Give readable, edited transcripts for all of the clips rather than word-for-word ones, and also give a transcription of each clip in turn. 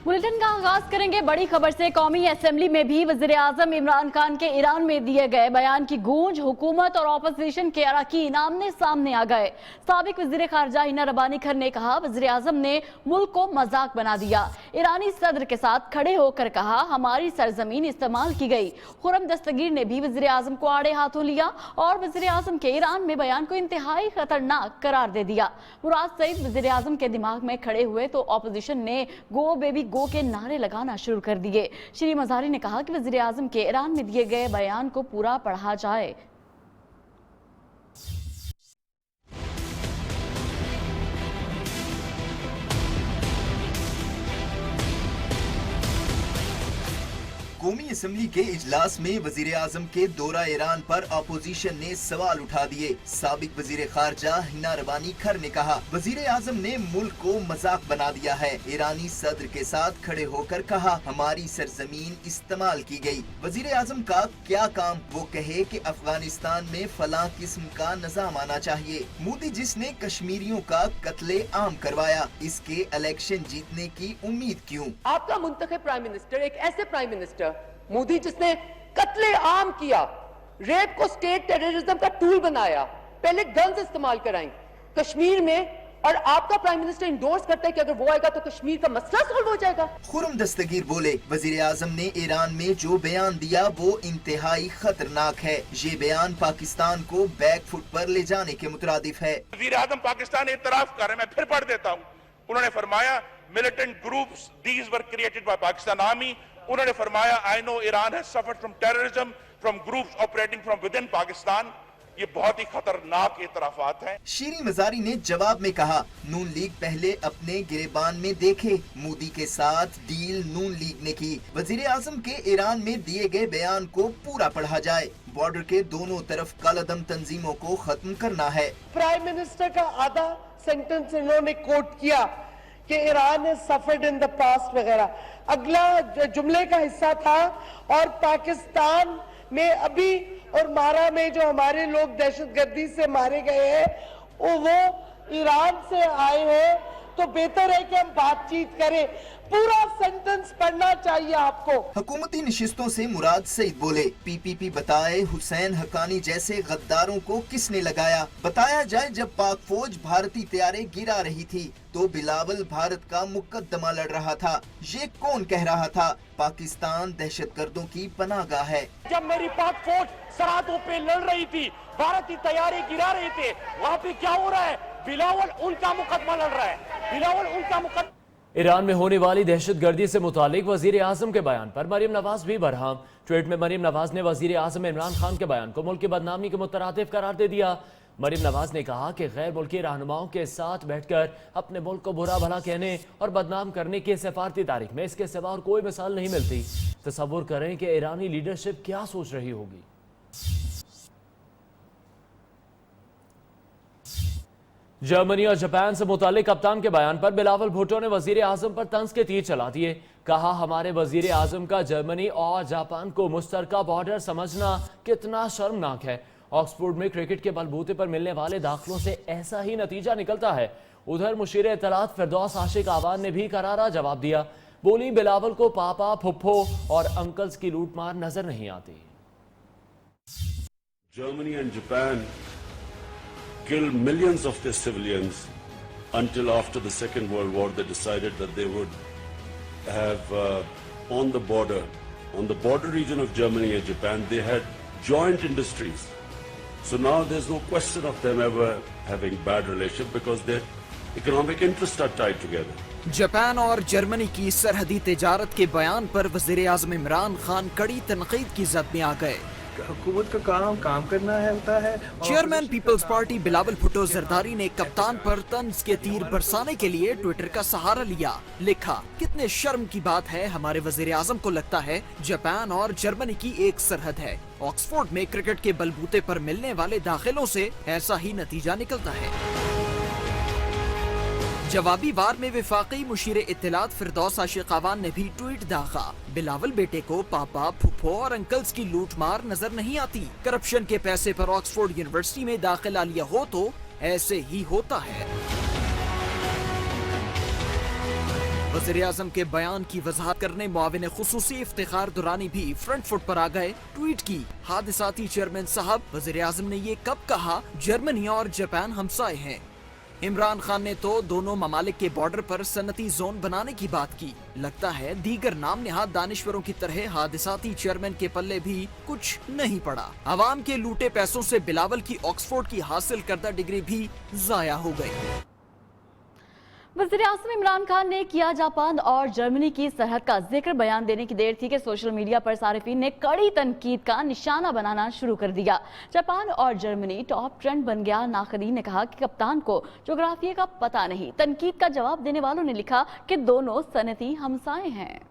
Bulletin का आगाज करेंगे बड़ी खबर से। कौमी असेंबली में भी वज़ीर-ए-आज़म इमरान खान के ईरान में दिए गए बयान की गूंज, हुकूमत और ऑपोजिशन के अरकान आमने सामने आ गए। साबिक वज़ीर ख़ारजा हिना रब्बानी खर ने कहा, वज़ीर-ए-आज़म ने मुल्क को मजाक बना दिया। ईरानी सदर के साथ खड़े होकर कहा, हमारी सरजमीन इस्तेमाल की गई। खुर्रम दस्तगीर ने भी वज़ीर-ए-आज़म को आड़े हाथों लिया और वज़ीर-ए-आज़म के ईरान में बयान को इंतहाई खतरनाक करार दे दिया। मुराद सईद वज़ीर-ए-आज़म के दिमाग में खड़े हुए तो ऑपोजिशन ने गो बेबी गो के नारे लगाना शुरू कर दिए। श्री मज़ारी ने कहा कि वज़ीर-ए-आज़म के ईरान में दिए गए बयान को पूरा पढ़ा जाए। कौमी असेंबली के इजलास में वजीर आजम के दौरा ईरान पर अपोजिशन ने सवाल उठा दिए। साबिक वजीर खारजा हिना रब्बानी खर ने कहा, वजीर आजम ने मुल्क को मजाक बना दिया है। ईरानी सदर के साथ खड़े होकर कहा, हमारी सरजमीन इस्तेमाल की गई। वजीर आजम का क्या काम वो कहे कि अफगानिस्तान में फलां किस्म का निजाम आना चाहिए। मोदी जिसने कश्मीरियों का कत्ले आम करवाया, इसके इलेक्शन जीतने की उम्मीद क्यों? आपका मुंतखब प्राइम मिनिस्टर एक ऐसे प्राइम मिनिस्टर मोदी जिसने कत्ले आम किया, रेप को स्टेट टेररिज्म का टूल बनाया, पहले गन्स इस्तेमाल कराई कश्मीर में, और आपका प्राइम मिनिस्टर इंडोर्स करता है कि अगर वो आएगा तो कश्मीर का मसला सॉल्व हो जाएगा। खुर्रम दस्तगीर बोले, वजीर आजम ने ईरान में जो बयान दिया वो इंतहाई खतरनाक है। ये बयान पाकिस्तान को बैक फुट पर ले जाने के मुतरादिफ है। वजीर आजम पाकिस्तान एतराफ कर रहे हैं, मैं फिर पढ़ देता हूँ। उन्होंने फरमाया, militant groups these were created by Pakistan army. उन्होंने फरमाया, I know Iran has suffered from terrorism from groups operating from with in Pakistan. ये बहुत ही खतरनाक एतराफात हैं। श्री मज़ारी ने जवाब में कहा, नून लीग पहले अपने गिरेबान में देखे, मोदी के साथ डील नून लीग ने की। वजीर आजम के ईरान में दिए गए बयान को पूरा पढ़ा जाए। बॉर्डर के दोनों तरफ कालादम तंजीमों को खत्म करना है। प्राइम मिनिस्टर का आधा सेंटेंस इन्होंने कोट किया कि ईरान ने सफर्ड इन द पास्ट वगैरह, अगला जुमले का हिस्सा था और पाकिस्तान में अभी और मारा में जो हमारे लोग दहशतगर्दी से मारे गए हैं वो ईरान से आए हैं, तो बेहतर है कि हम बातचीत करें। पूरा सेंटेंस पढ़ना चाहिए आपको। हुकूमती नशिस्तों से मुराद सईद बोले, पीपीपी बताए हुसैन हक्कानी जैसे गद्दारों को किसने लगाया। बताया जाए, जब पाक फौज भारतीय तैयारे गिरा रही थी तो बिलावल भारत का मुकदमा लड़ रहा था। ये कौन कह रहा था पाकिस्तान दहशतगर्दों की पनाहगाह है? जब मेरी पाक फौज सरहदों पे लड़ रही थी, भारतीय तैयारी गिरा रहे थे, वहाँ पे क्या हो रहा है? बिलावल उनका मुकदमा लड़ रहा है। बिलावल उनका मुकदमा। ईरान में होने वाली दहशतगर्दी से मुतालिक वजीर आजम के बयान पर मरियम नवाज भी बरहम। ट्वीट में मरियम नवाज ने वजीर आजम इमरान खान के बयान को मुल्क की बदनामी के मुतरादिफ करार दे दिया। मरियम नवाज ने कहा कि गैर मुल्की रहनुमाओं के साथ बैठकर अपने मुल्क को बुरा भला कहने और बदनाम करने की सफारती तारीख में इसके सिवा और कोई मिसाल नहीं मिलती। तसव्वुर करें कि ईरानी लीडरशिप क्या सोच रही होगी। जर्मनी और जापान से मुतालिक कप्तान के बयान पर बिलावल भुट्टो ने वजीर आजम पर तंज के तीर चला दिए। कहा, हमारे वजीर आजम का जर्मनी और जापान को मुश्तरका बॉर्डर समझना कितना शर्मनाक है। ऑक्सफोर्ड में क्रिकेट के बलबूते पर मिलने वाले दाखिलों से ऐसा ही नतीजा निकलता है। उधर मुशीर इत्तलात फिरदौस आशिक आवान ने भी करारा जवाब दिया। बोली, बिलावल को पापा, फुप्पो और अंकल्स की लूटमार नजर नहीं आती। Germany and Japan killed millions of their civilians until after the Second World War they decided that they would have on the border region of Germany and Japan, they had joint industries. So now there's no question of them ever having bad relations because their economic interests are tied together. Japan और Germany की सरहदी तिजारत के बयान पर वज़ीर आज़म इमरान खान कड़ी तनकीद की जद में आ गए। हुकूमत का काम करना है होता है। चेयरमैन पीपल्स पार्टी बिलावल भुट्टो जरदारी ने कप्तान पर तंज के तीर बरसाने के लिए ट्विटर का सहारा लिया। लिखा, कितने शर्म की बात है, हमारे वजीर आजम को लगता है जापान और जर्मनी की एक सरहद है। ऑक्सफोर्ड में क्रिकेट के बलबूते पर मिलने वाले दाखिलों से ऐसा ही नतीजा निकलता है। जवाबी वार में विफाकी मुशीर इत्तलात फिरदौस आशिक आवान ने भी ट्वीट दागा। बिलावल बेटे को पापा, फुप्पो और अंकल्स की लूटमार नजर नहीं आती। करप्शन के पैसे पर ऑक्सफोर्ड यूनिवर्सिटी में दाखिला लिया हो तो ऐसे ही होता है। वज़ीर-ए-आज़म के बयान की वजाहत करने मुआविन खुसूसी इफ्तिखार दुरानी भी फ्रंट फुट पर आ गए। ट्वीट की, हादिसाती चेयरमैन साहब, वज़ीर-ए-आज़म ने ये कब कहा जर्मनी और जापान हमसाए हैं। इमरान खान ने तो दोनों ममालिक के बॉर्डर पर सनती जोन बनाने की बात की। लगता है दीगर नाम निहाद दानिश्वरों की तरह हादिसाती चेयरमैन के पल्ले भी कुछ नहीं पड़ा। आवाम के लूटे पैसों से बिलावल की ऑक्सफोर्ड की हासिल करदा डिग्री भी जाया हो गई। वज़ीर-ए-आज़म इमरान खान ने किया जापान और जर्मनी की सरहद का जिक्र। बयान देने की देर थी कि सोशल मीडिया पर सारिफीन ने कड़ी तनकीद का निशाना बनाना शुरू कर दिया। जापान और जर्मनी टॉप ट्रेंड बन गया। नाक़दीन ने कहा कि कप्तान को जोग्राफिया का पता नहीं। तनकीद का जवाब देने वालों ने लिखा कि दोनों सनती हमसाए हैं।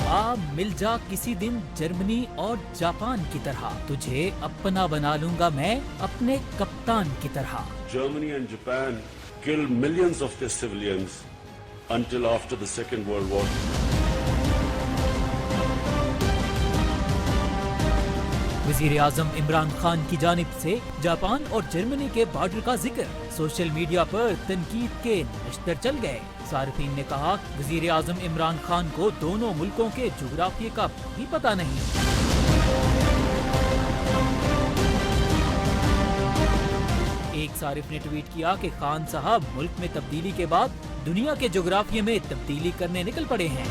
आ मिल जा किसी दिन जर्मनी और जापान की तरह, तुझे अपना बना लूंगा मैं अपने कप्तान की तरह। Germany and Japan killed millions of their civilians until after the Second World War. वज़ीर-ए-आज़म इमरान खान की जानिब से जापान और जर्मनी के बॉर्डर का जिक्र। सोशल मीडिया पर तनकीद के नश्तर चल गए। सारिफीन ने कहा वज़ीर-ए-आज़म इमरान खान को दोनों मुल्कों के जोग्राफिया का भी पता नहीं। एक सारिफ ने ट्वीट किया कि खान साहब मुल्क में तब्दीली के बाद दुनिया के जोग्राफिया में तब्दीली करने निकल पड़े हैं।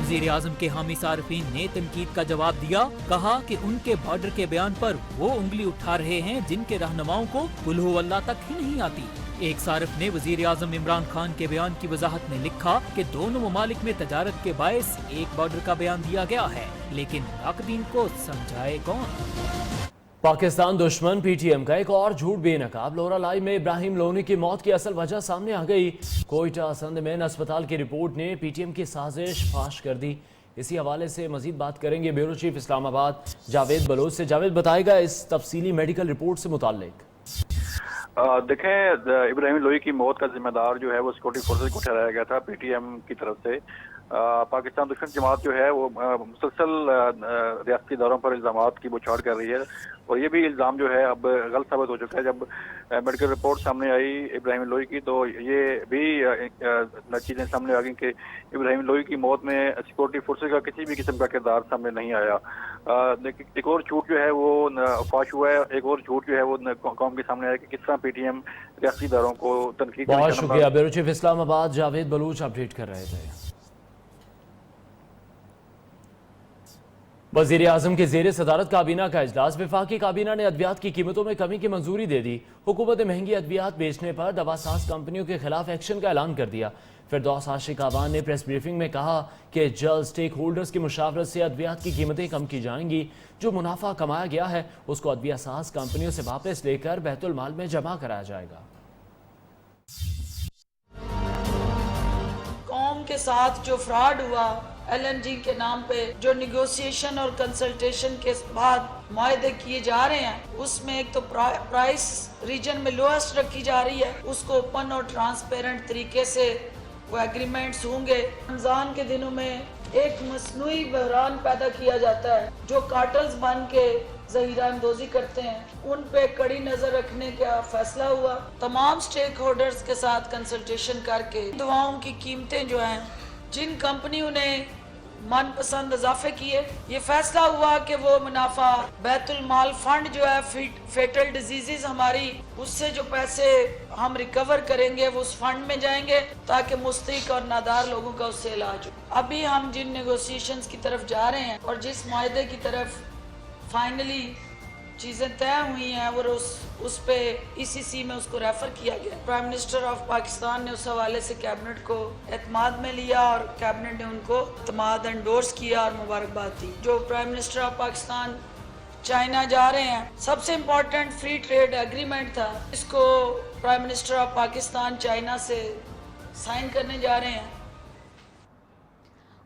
वज़ीर-ए-आज़म के हामी सारिफीन ने तनकीद का जवाब दिया। कहा कि उनके बॉर्डर के बयान पर वो उंगली उठा रहे हैं जिनके रहनुमाओं को कुल हु अल्लाह तक ही नहीं आती। एक सारिफ ने वज़ीर-ए-आज़म इमरान खान के बयान की वजाहत में लिखा कि दोनों ममालिक में तजारत के बायस एक बॉर्डर का बयान दिया गया है, लेकिन नाक़दीन को समझाए कौन। पाकिस्तान दुश्मन पीटीएम का एक और झूठ बेनकाब। लोरालाई में इब्राहिम लोनी की मौत की असल वजह सामने आ गई। कोयटा संद मेन अस्पताल की रिपोर्ट ने पीटीएम की साजिश फाश कर दी। इसी हवाले से मजीद बात करेंगे ब्यूरो चीफ इस्लामाबाद जावेद बलोच से। जावेद, बताएगा इस तफसीली मेडिकल रिपोर्ट से मुताल्लिक। देखें, इब्राहिम लोई की मौत का जिम्मेदार जो है वो सिक्योरिटी फोर्सेज को ठहराया गया था पीटीएम की तरफ से। पाकिस्तान दुश्मन जमात जो है वो मुसलसल रियासती इदारों पर इल्ज़ामात की बौछार कर रही है और ये भी इल्ज़ाम जो है अब गलत साबित हो चुका है। जब मेडिकल रिपोर्ट सामने आई इब्राहिम लोई की तो ये भी चीज़ें सामने आ गई कि इब्राहिम लोई की मौत में सिक्योरिटी फोर्सेज का किसी भी किस्म का किरदार सामने नहीं आया। एक और झूठ जो है वो फाश हुआ है। एक और झूठ जो है वो कौम के सामने आया कि किस तरह पीटीएम रियासती इदारों को तनकीद। बहुत शुक्रिया। Bureau chief Islamabad Javed Baloch update कर रहे थे। वज़ीर-ए-आज़म के ज़ेरे सदारत काबीना का इजलास। वफाकी काबीना ने अद्वियात की कीमतों में कमी की मंजूरी दे दी। हुकूमत ने महंगी अद्वियात बेचने पर दवासाज कंपनियों के खिलाफ एक्शन का ऐलान कर दिया। फिरदौस आशिक आवान ने प्रेस ब्रीफिंग में कहा कि जल्द स्टेक होल्डर्स की मुशावरत से अद्वियात की कीमतें कम की जाएंगी। जो मुनाफा कमाया गया है उसको अद्वियासाज कंपनियों से वापस लेकर बैतुल माल में जमा कराया जाएगा। कौम के साथ जो फ्रॉड हुआ एलएनजी के नाम पे, जो निगोशिएशन और कंसल्टेशन के बाद मुआहदे किए जा रहे हैं, उसमें एक तो प्राइस रीजन में लोएस्ट रखी जा रही है, उसको ओपन और ट्रांसपेरेंट तरीके से वो एग्रीमेंट्स होंगे। रमजान के दिनों में एक मसनूई बहरान पैदा किया जाता है। जो कार्टल्स बन के ज़हीरा अंदोजी करते हैं उन पे कड़ी नजर रखने का फैसला हुआ। तमाम स्टेक होल्डर्स के साथ कंसल्टेशन करके दवाओं की कीमतें जो हैं, जिन कंपनियों ने मनपसंद इजाफे किए, ये फैसला हुआ कि वो मुनाफा बैतुल माल फंड जो है फेटल डिजीजेस हमारी, उससे जो पैसे हम रिकवर करेंगे वो उस फंड में जाएंगे ताकि मुस्तहिक और नादार लोगों का उससे इलाज हो। अभी हम जिन नेगोशिएशंस की तरफ जा रहे हैं और जिस मुआहदे की तरफ फाइनली चीज़ें तय हुई हैं वो उस पे ECC में उसको रेफर किया गया। प्राइम मिनिस्टर ऑफ पाकिस्तान ने उस हवाले से कैबिनेट को एतमाद में लिया और कैबिनेट ने उनको एतमाद एंडोर्स किया और मुबारकबाद दी। जो prime minister of Pakistan China जा रहे हैं, सबसे इम्पोर्टेंट फ्री ट्रेड एग्रीमेंट था, इसको prime minister of Pakistan China से साइन करने जा रहे हैं।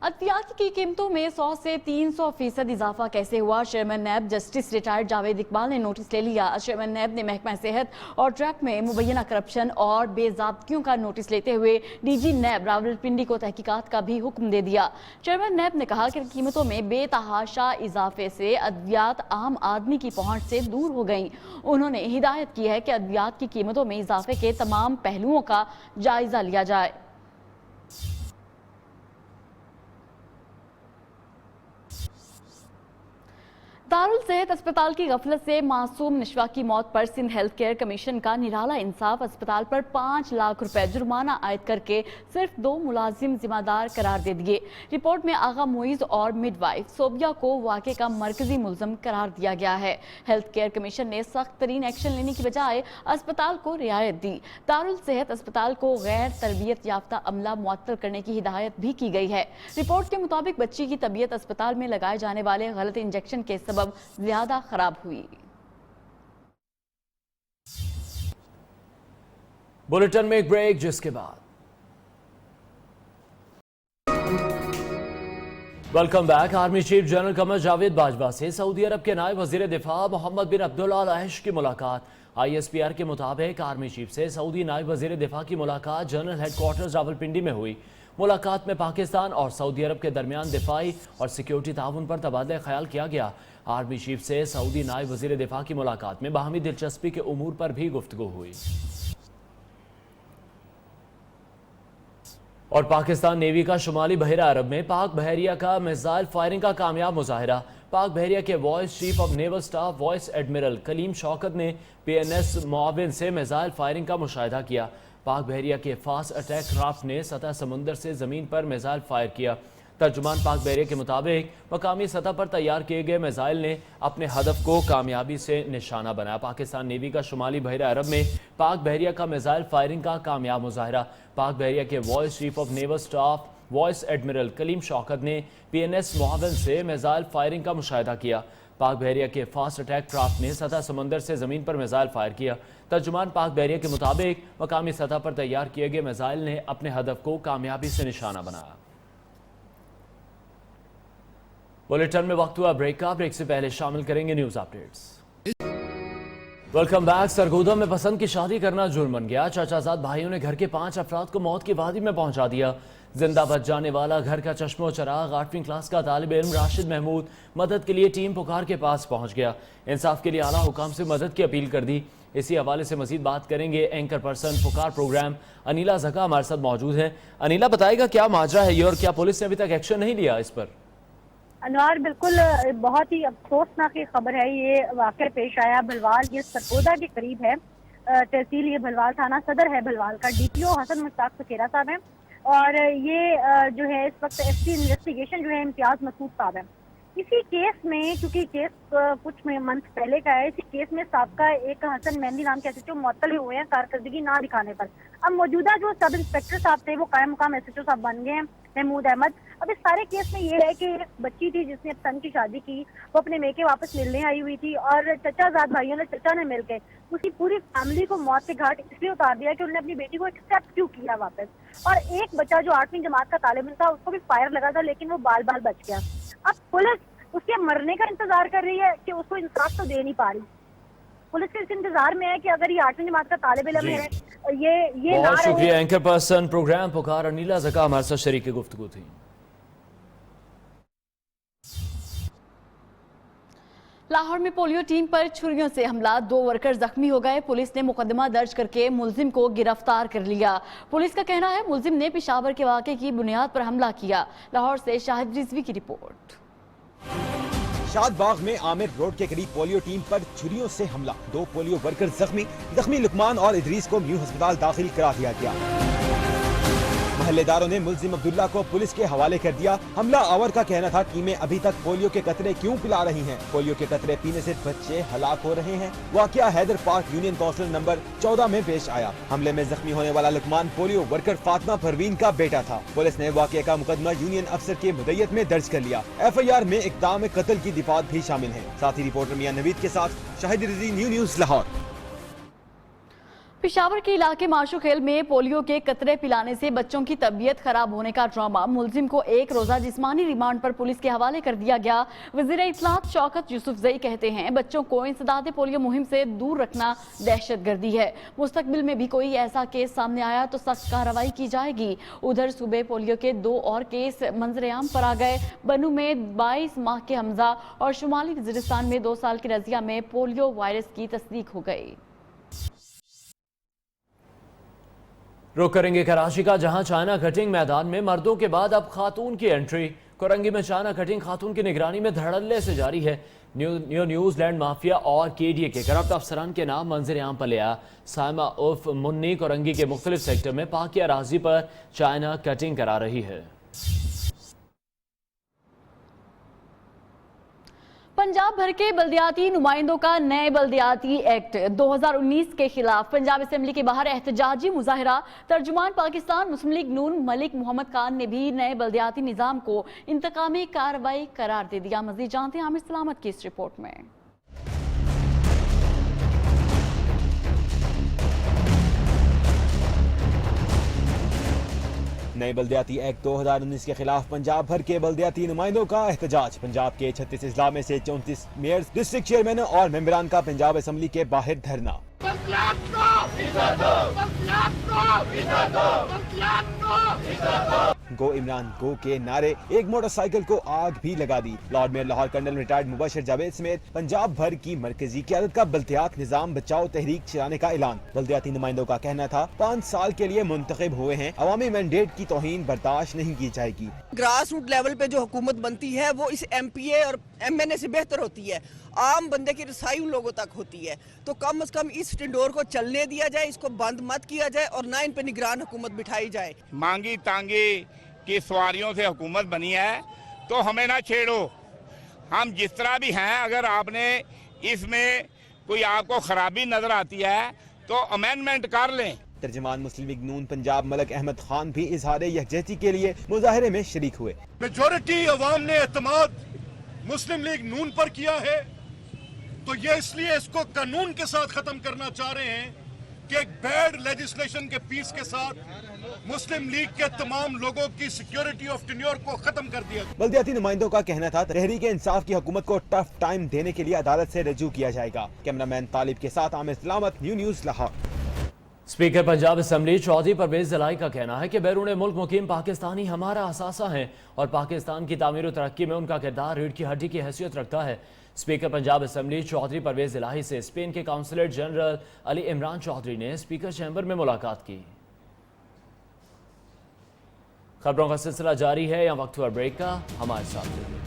अद्वियात की कीमतों में 100 से 300% इजाफा कैसे हुआ? Chairman NAB justice retired Javed Iqbal ने नोटिस ले लिया। चेयरमैन नैब ने महकमा सेहत और ट्रैक में मुबैना करप्शन और बेज़ाब्तियों का नोटिस लेते हुए डीजी नैब रावलपिंडी को तहकीकात का भी हुक्म दे दिया। चेयरमैन नैब ने कहा कि कीमतों में बेतहाशा इजाफे से अद्वियात आम आदमी की पहुंच से दूर हो गई। उन्होंने हिदायत की है कि अद्वियात की कीमतों में इजाफे के तमाम पहलुओं का जायजा लिया जाए। दारुल सेहत अस्पताल की गफलत से मासूम निशवा की मौत पर सिंध हेल्थ केयर कमीशन का निराला इंसाफ। अस्पताल पर 5 लाख रुपए जुर्माना आयद करके सिर्फ 2 मुलाजिम जिम्मेदार करार दे दिए। रिपोर्ट में आगा मुइज और मिडवाइफ सोबिया को वाक़े का मरकजी मुल्ज़म करार दिया गया है। हेल्थ केयर कमीशन ने सख्त तरीन एक्शन लेने की बजाय अस्पताल को रियायत दी। दारुल सेहत अस्पताल को गैर तरबियत याफ्ता अमला मुअत्तल करने की हिदायत भी की गई है। रिपोर्ट के मुताबिक बच्ची की तबीयत अस्पताल में लगाए जाने वाले गलत इंजेक्शन के सबब ज्यादा खराब हुई। बुलेटिन में एक ब्रेक, जिसके बाद welcome back. Army chief general Qamar Javed Bajwa से सऊदी अरब के नायब वजीर दिफा मोहम्मद बिन अब्दुल्ला अल अहश की मुलाकात। ISPR के मुताबिक आर्मी चीफ से सऊदी नायब वजीर दिफा की मुलाकात जनरल हेडक्वार्टर्स रावलपिंडी में हुई। मुलाकात में पाकिस्तान और सऊदी अरब के दरमियान दिफाई और सिक्योरिटी ताउन पर तबादला ख्याल किया गया। आर्मी चीफ से सऊदी नायब वजीर दिफा की मुलाकात में बाहमी दिलचस्पी के उमूर पर भी गुफ्तगू हुई। और पाकिस्तान नेवी का शुमाली बहरा अरब में पाक बहरिया का मिसाइल फायरिंग का कामयाब मुजाहिरा। पाक बहरिया के vice chief of naval staff vice admiral Kaleem Shaukat ने PNS मुआविन से मिसाइल फायरिंग का मुशाहिदा किया। पाक बहरिया के फास्ट अटैक क्राफ्ट ने सतह समुंदर से ज़मीन पर मिसाइल फायर किया। तर्जुमान पाक बहरिया के मुताबिक मकामी सतह पर तैयार किए गए मिसाइल ने अपने हदफ को कामयाबी से निशाना बनाया। पाकिस्तान नेवी का शुमाली बहरा अरब में पाक बहरिया का मिसाइल फायरिंग का कामयाब मुजाहिरा। पाक बहरिया के vice chief of naval staff vice admiral Kaleem Shaukat ने PNS मुआविन से मिसाइल फायरिंग का मुशाहिदा किया। पाक बहरिया के फास्ट अटैक क्राफ्ट ने सतह समंदर से ज़मीन पर मिसाइल फायर किया। तर्जुमान पाक बहरिया के मुताबिक मकामी सतह पर तैयार किए गए मिसाइल ने अपने हदफ को कामयाबी से निशाना बनाया। बुलेटिन में वक्त हुआ ब्रेक का। ब्रेक से पहले शामिल करेंगे news updates. Welcome back. Sargodha में पसंद की शादी करना जुर्म बन गया। चाचाजाद भाइयों ने घर के 5 अफराद को मौत की वादी में पहुंचा दिया। जिंदा बच जाने वाला घर का चश्मो चराग 8वीं क्लास का तालिब इल्म राशिद महमूद मदद के लिए टीम पुकार के पास पहुंच गया। इंसाफ के लिए आला हुकाम से मदद की अपील कर दी। इसी हवाले से मजीद बात करेंगे एंकर पर्सन पुकार प्रोग्राम अनिला जका हमारे साथ मौजूद हैं। अनिला, बताएगा क्या माजरा है ये और क्या पुलिस ने अभी तक एक्शन नहीं लिया इस पर? अनवार, बिल्कुल बहुत ही अफसोसनाक खबर है। ये वाक़या पेश आया भलवाल, ये सरगोदा के करीब है। तहसील ये भलवाल, थाना सदर है भलवाल का। DPO हसन मुश्ताक सकेरा साहब हैं और ये जो है इस वक्त SC इन्वेस्टिगेशन जो है इम्तियाज मसूद साहब है। इसी केस में, क्योंकि केस कुछ मंथ पहले का है, इसी केस में साबका एक हसन मेहंदी नाम के SHO मुअत्तल हुए हैं कारकर्दगी ना दिखाने पर। अब मौजूदा जो सब इंस्पेक्टर साहब थे वो कायम मुकाम SHO साहब बन गए हैं, महमूद अहमद। अब इस सारे केस में ये है कि एक बच्ची थी जिसने सन की शादी की, वो अपने मेके वापस मिलने आई हुई थी और चचाजाद भाइयों ने, चचा ने मिलकर उसकी पूरी फैमिली को मौत के घाट इसलिए उतार दिया कि उन्होंने अपनी बेटी को एक्सेप्ट क्यों किया वापस। और एक बच्चा जो 8वीं जमात का तालिब इल्म था उसको भी फायर लगा था, लेकिन वो बाल बाल बच गया। अब पुलिस उसके मरने का इंतजार कर रही है कि उसको इंसाफ तो दे नहीं पा रही। पुलिस के इस इंतजार में है कि अगर ये 8वीं जमात का तालिब इल्म है, ये बहुत शुक्रिया। एंकर पर्सन प्रोग्राम पुकार अनिला जका हमारे साथ शरीक गुफ्तगू थी। लाहौर में पोलियो टीम पर छुरियों से हमला, 2 वर्कर जख्मी हो गए। पुलिस ने मुकदमा दर्ज करके मुलजिम को गिरफ्तार कर लिया। पुलिस का कहना है मुलजिम ने पेशावर के वाक़े की बुनियाद पर हमला किया। लाहौर से शाहिद रिजवी की रिपोर्ट। शादबाग में आमिर रोड के करीब पोलियो टीम पर छुरियों से हमला, 2 पोलियो वर्कर जख्मी लुकमान और इदरीस को न्यू अस्पताल दाखिल करा दिया गया। महल्लेदारों ने मुल्जिम अब्दुल्ला को पुलिस के हवाले कर दिया। हमला आवर का कहना था टीमें अभी तक पोलियो के कतरे क्यों पिला रही हैं? पोलियो के कतरे पीने से बच्चे हलाक हो रहे हैं। वाकया Haider park union council number 14 में पेश आया। हमले में जख्मी होने वाला लुकमान पोलियो वर्कर फातिमा परवीन का बेटा था। पुलिस ने वाकये का मुकदमा यूनियन अफसर के मुदैयत में दर्ज कर लिया। FIR में इक़दाम कत्ल की दिफात भी शामिल है। साथ ही रिपोर्टर मियां नवीद के साथ शाहिद रिजवी, न्यू न्यूज़ लाहौर। पिशावर के इलाके माशुखेल में पोलियो के कतरे पिलाने से बच्चों की तबीयत खराब होने का ड्रामा, मुलजिम को एक रोजा जिस्मानी रिमांड पर पुलिस के हवाले कर दिया गया। वजीर इत्तलात शौकत यूसुफजई कहते हैं बच्चों को इंसदाद पोलियो मुहिम से दूर रखना दहशतगर्दी है। मुस्तकबिल में भी कोई ऐसा केस सामने आया तो सख्त कार्रवाई की जाएगी। उधर सूबे पोलियो के 2 और केस मंजरेआम पर आ गए। बनू में 22 माह के हमजा और शुमाली वजीरिस्तान में 2 साल की रजिया में पोलियो वायरस की तस्दीक हो गई। रुख करेंगे कराची का, जहां चाइना कटिंग मैदान में मर्दों के बाद अब खातून की एंट्री। कोरंगी में चाइना कटिंग खातून की निगरानी में धड़ल्ले से जारी है। न्यूजीलैंड माफिया और केडीए के करप्ट अफसरान के नाम मंजर आम पर लिया। साइमा उर्फ मुन्नी कोरंगी के मुख्तलिफ सेक्टर में पाक अराजी पर चाइना कटिंग करा रही है। पंजाब भर के बल्दियाती नुमाइंदों का नए बल्दियाती एक्ट 2019 के खिलाफ पंजाब असेंबली के बाहर एहतजाजी मुजाहरा। तर्जुमान पाकिस्तान मुस्लिम लीग नून मलिक मोहम्मद खान ने भी नए बल्दियाती निज़ाम को इंतकामी कार्रवाई करार दे दिया। मज़ीद जानते हैं आमिर सलामत की इस रिपोर्ट में। नए बल्दियाती एक्ट 2019 के खिलाफ पंजाब भर के बल्दियाती नुमाइंदों का एहतजाज। पंजाब के 36 अजला में से 34 मेयर्स, डिस्ट्रिक्ट चेयरमैन और मेंबरान का पंजाब असेंबली के बाहर धरना। गो इमरान गो के नारे, एक मोटरसाइकिल को आग भी लगा दी। Lord Mayor Lahore colonel retired Mubashir Javed समेत पंजाब भर की मरकजी क़यादत का बल्दियात निज़ाम बचाओ तहरीक चलाने का ऐलान। बल्दियाती नुमाइंदों का कहना था 5 साल के लिए मुंतखब हुए हैं, अवामी मैंडेट की तौहीन बर्दाश्त नहीं की जाएगी। ग्रास रूट लेवल पे जो हुकूमत बनती है वो इस MPA और MNA से बेहतर होती है। आम बंदे की रसाई उन लोगों तक होती है, तो कम से कम इस टिंडोर को चलने दिया जाए, इसको बंद मत किया जाए और ना इन पे निगरान हुकूमत बिठाई जाए। मांगी तांगी की सवारियों से हुकूमत बनी है तो हमें ना छेड़ो। हम जिस तरह भी हैं, अगर आपने इसमें कोई आपको खराबी नजर आती है तो अमेंडमेंट कर लें। तर्जुमान मुस्लिम लीग नून पंजाब मलक अहमद खान भी इजहार यकजहती के लिए मुजाहरे में शरीक हुए। मेजॉरिटी अवाम ने एतमाद मुस्लिम लीग नून पर किया है, तो ये इसलिए इसको कानून के साथ खत्म करना चाह रहे हैं कि एक बैड लेजिस्लेशन के पीस के साथ मुस्लिम लीग के तमाम लोगों की सिक्योरिटी ऑफ टेन्योर को खत्म कर दिया। बल्दियाती नुमाइंदों का कहना था तहरीक इंसाफ की हुकूमत को टफ टाइम देने के लिए अदालत से रजू किया जाएगा। कैमरामैन तालिब के साथ Amir Salamat, news Lahore. Speaker Punjab assembly Chaudhry Pervaiz जलाई का कहना है कि बैरून मुल्क मुकीम पाकिस्तानी हमारा असासा हैं और पाकिस्तान की तामीर और तरक्की में उनका किरदार रीढ़ की हड्डी की हैसियत रखता है। स्पीकर पंजाब असेंबली चौधरी परवेज जलाई से स्पेन के काउंसलर जनरल अली इमरान चौधरी ने स्पीकर चैम्बर में मुलाकात की। खबरों का सिलसिला जारी है, या वक्त हुआ ब्रेक का, हमारे साथ रहिए।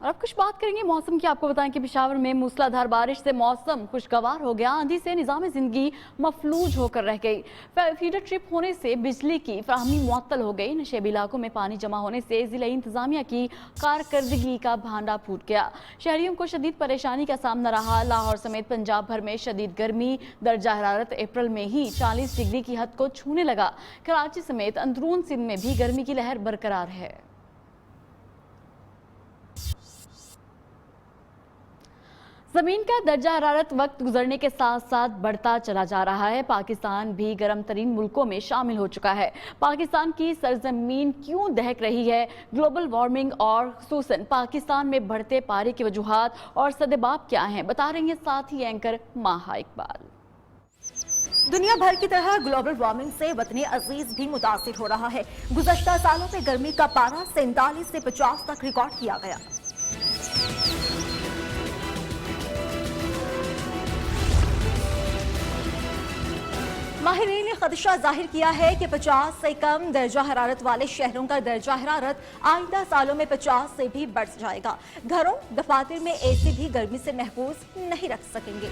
और अब कुछ बात करेंगे मौसम की। आपको बताएं कि पेशावर में मूसलाधार बारिश से मौसम खुशगवार हो गया। आंधी से निज़ाम जिंदगी मफलूज होकर रह गई। फीडर ट्रिप होने से बिजली की फराहमी मुअत्तल हो गई। नशेबी इलाकों में पानी जमा होने से जिला इंतजामिया की कारकर्दगी का भांडा फूट गया। शहरियों को शदीद परेशानी का सामना रहा। लाहौर समेत पंजाब भर में शदीद गर्मी। दर्जा हरारत अप्रैल में ही 40 डिग्री की हद को छूने लगा। कराची समेत अंदरून सिंध में भी गर्मी की लहर बरकरार है। जमीन का दर्जा हरारत वक्त गुजरने के साथ साथ बढ़ता चला जा रहा है। पाकिस्तान भी गर्म तरीन मुल्कों में शामिल हो चुका है। पाकिस्तान की सरजमीन क्यों दहक रही है? ग्लोबल वार्मिंग और खुसूसन पाकिस्तान में बढ़ते पारे की वजूहात और सदेबाब क्या हैं, बता रही हैं साथ ही एंकर माहा इकबाल। दुनिया भर की तरह ग्लोबल वार्मिंग से वतनी अजीज भी मुतासिर हो रहा है। गुज़श्ता सालों में गर्मी का पारा 47 से 50 तक रिकॉर्ड किया गया। माहिरीन ने खदशा जाहिर किया है कि 50 से कम दर्जा हरारत वाले शहरों का दर्जा हरारत आइंदा सालों में 50 से भी बढ़ जाएगा। घरों दफातर में एसी भी गर्मी से महफूज नहीं रख सकेंगे।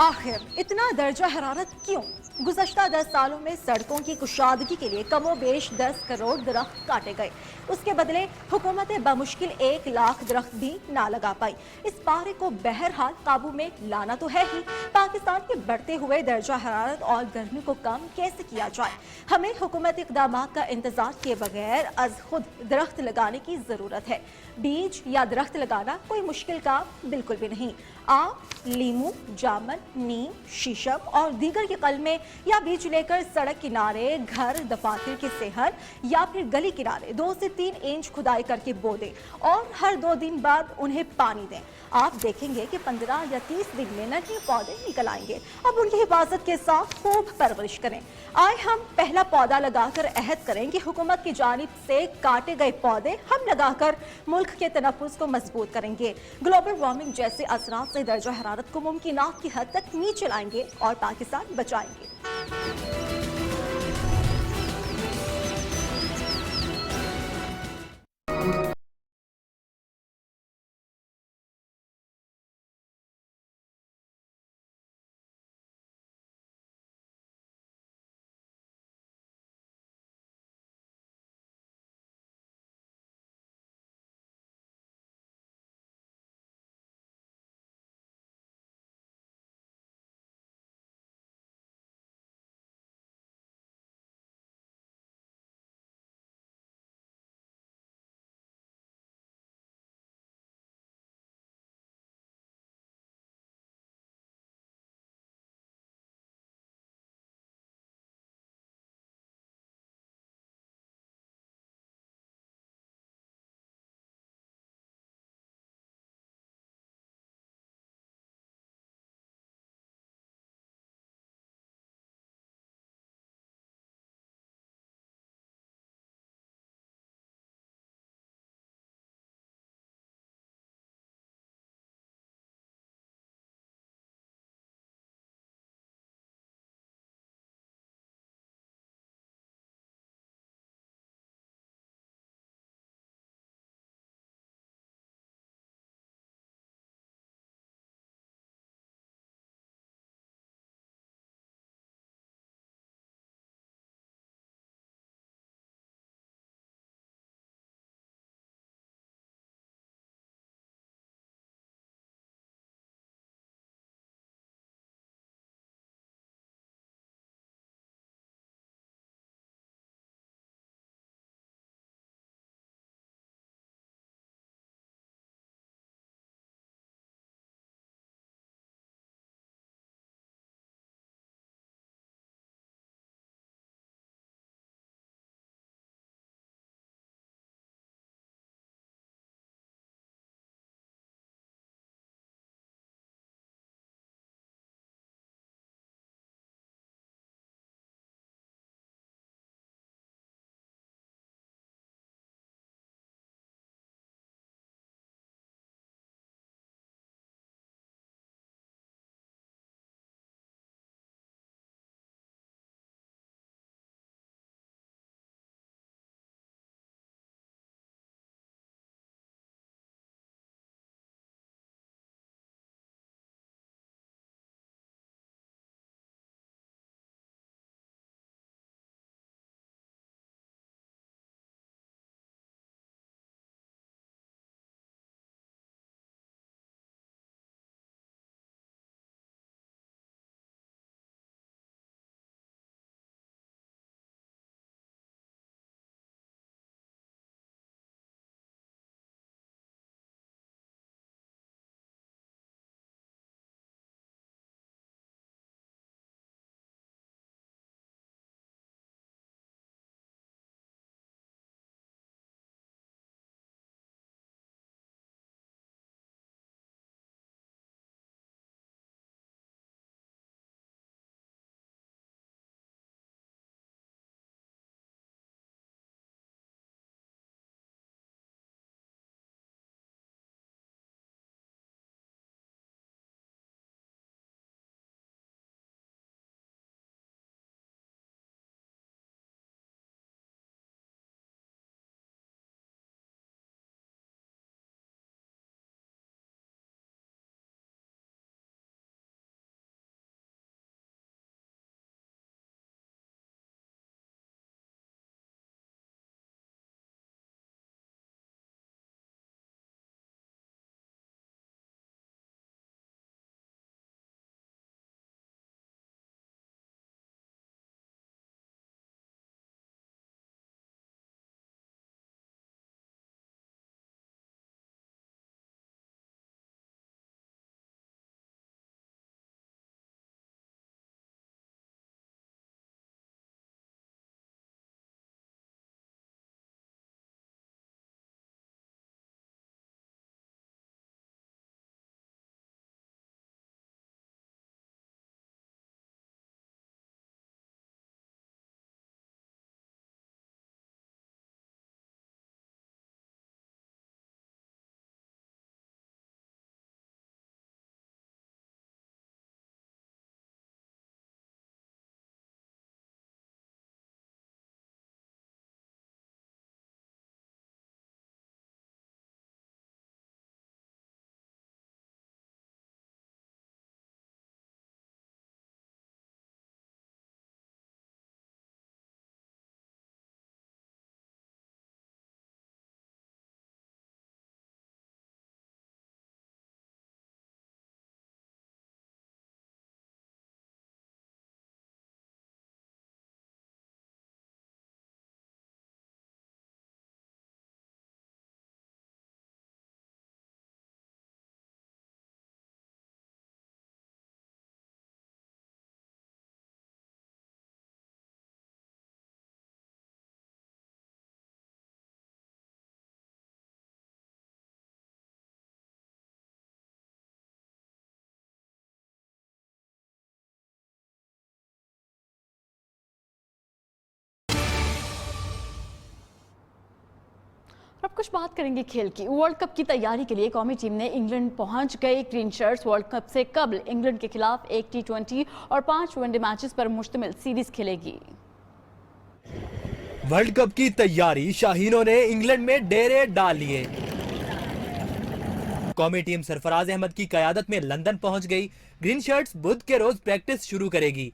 आखिर इतना दर्जा हरारत क्यों? गुज़श्ता 10 सालों में सड़कों की कुशादगी के लिए कमोबेश 10 करोड़ दरख्त काटे गए। उसके बदले हुकूमत बमुश्किल 1 लाख दरख्त भी ना लगा पाई। इस पारे को बहरहाल काबू में लाना तो है ही। पाकिस्तान के बढ़ते हुए दर्जा हरारत और गर्मी को कम कैसे किया जाए? हमें हुकूमती इक़दामात का इंतजार किए बगैर अज खुद दरख्त लगाने की ज़रूरत है। बीज या दरख्त लगाना कोई मुश्किल काम बिल्कुल भी नहीं। आम, लीमू, जामन, नीम, शीशम और दीगर के कलमे या बीज लेकर सड़क किनारे, घर, दफातर की सेहर या फिर गली किनारे 2 से 3 इंच खुदाई करके बो दें और हर 2 दिन बाद उन्हें पानी दें। आप देखेंगे कि 15 या 30 दिन में नए पौधे निकल आएंगे। अब उनकी हिफाजत के साथ खूब परवरिश करें। आए हम पहला पौधा लगाकर अहद करें कि हुकूमत की जानिब से काटे गए पौधे हम लगाकर मुल्क के तनफ़ुस को मजबूत करेंगे। ग्लोबल वार्मिंग जैसे असरात से दर्जा हरारत को मुमकिनात की हद तक नीचे लाएंगे और पाकिस्तान बचाएंगे। कुछ बात करेंगे खेल की। वर्ल्ड कप की तैयारी के लिए कौमी टीम ने इंग्लैंड पहुंच गई। ग्रीन शर्ट्स वर्ल्ड कप से कबल इंग्लैंड के खिलाफ एक T20 और 5 वनडे मैचेस पर मुश्तमिल सीरीज खेलेगी। वर्ल्ड कप की तैयारी शाहीनों ने इंग्लैंड में डेरे डाल लिए। कौमी टीम सरफराज अहमद की क़यादत में लंदन पहुंच गई। ग्रीन शर्ट्स बुध के रोज प्रैक्टिस शुरू करेगी।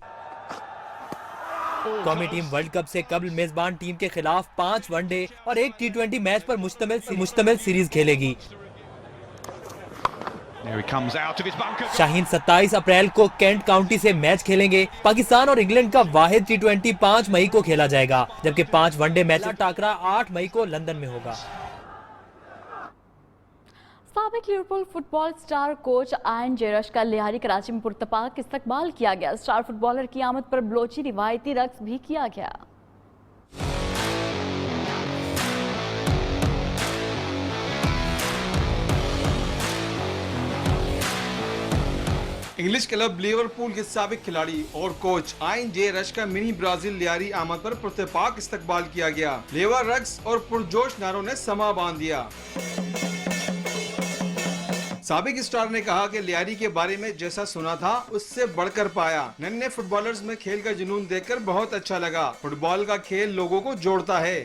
कौमी टीम वर्ल्ड कप से कबल मेजबान टीम के खिलाफ 5 वनडे और एक T20 मैच पर मुश्तमिल सीरीज खेलेगी। शाहीन 27 अप्रैल को केंट काउंटी से मैच खेलेंगे। पाकिस्तान और इंग्लैंड का वाहिद T20 5 मई को खेला जाएगा, जबकि 5 वनडे मैच का टाकरा 8 मई को लंदन में होगा। साबिक Liverpool football star coach Ian जेरश का लिहारी कराची में पुरतपाक इस्तकबाल किया गया। स्टार फुटबॉलर की आमद पर बलोची रिवायती रक्स भी किया गया। इंग्लिश क्लब लिवरपूल के साबिक खिलाड़ी और कोच आयन जे रश का मिनी ब्राजील लियारी आमद पर पुरतपाक इस्तकबाल किया गया। लेवा रक्स और पुरजोश नारों ने समा बांध दिया। साबिक स्टार ने कहा कि लियारी के बारे में जैसा सुना था उससे बढ़कर पाया। नन्हे फुटबॉलर्स में खेल का जुनून देखकर बहुत अच्छा लगा। फुटबॉल का खेल लोगों को जोड़ता है।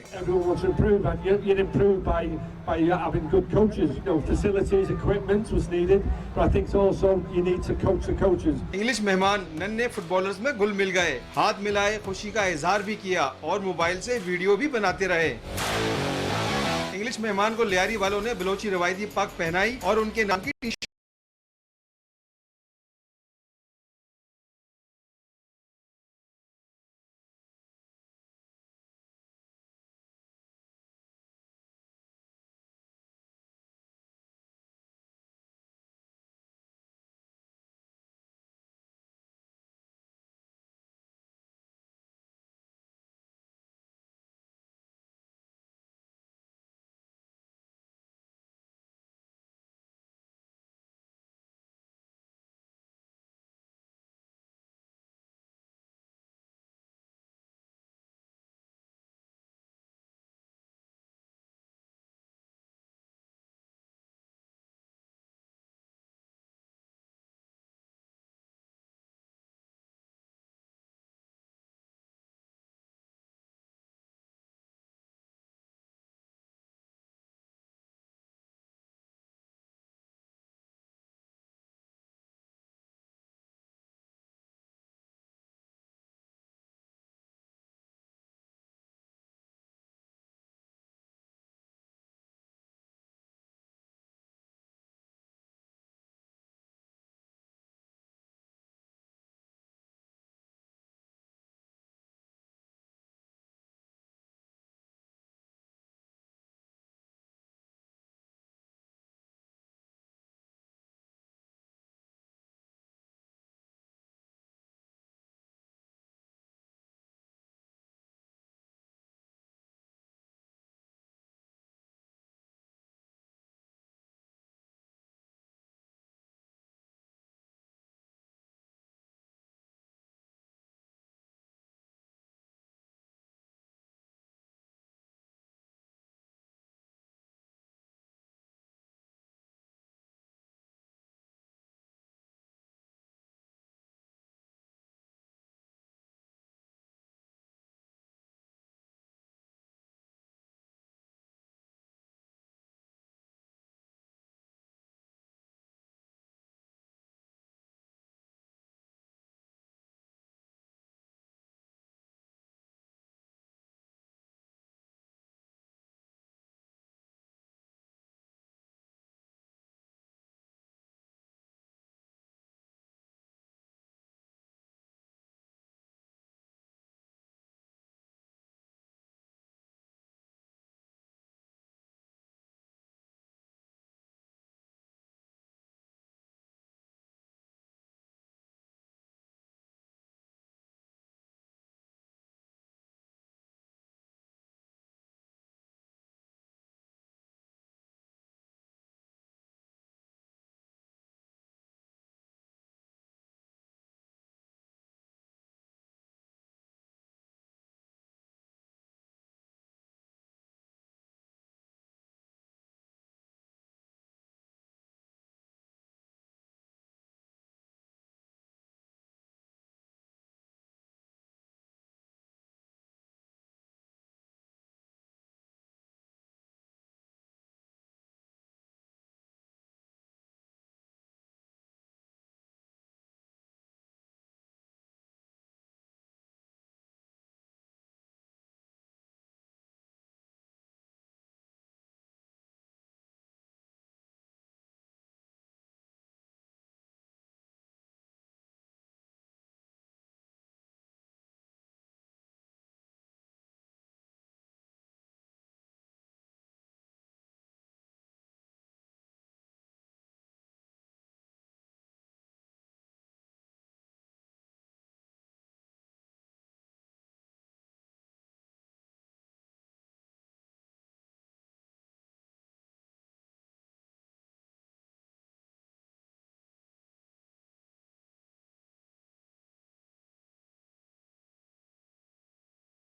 इंग्लिश मेहमान नन्हे फुटबॉलर्स में घुल मिल गए, हाथ मिलाए, खुशी का इजहार भी किया और मोबाइल से वीडियो भी बनाते रहे। इंग्लिश मेहमान को लियारी वालों ने बलोची रवायती पग पहनाई और उनके नाम की टी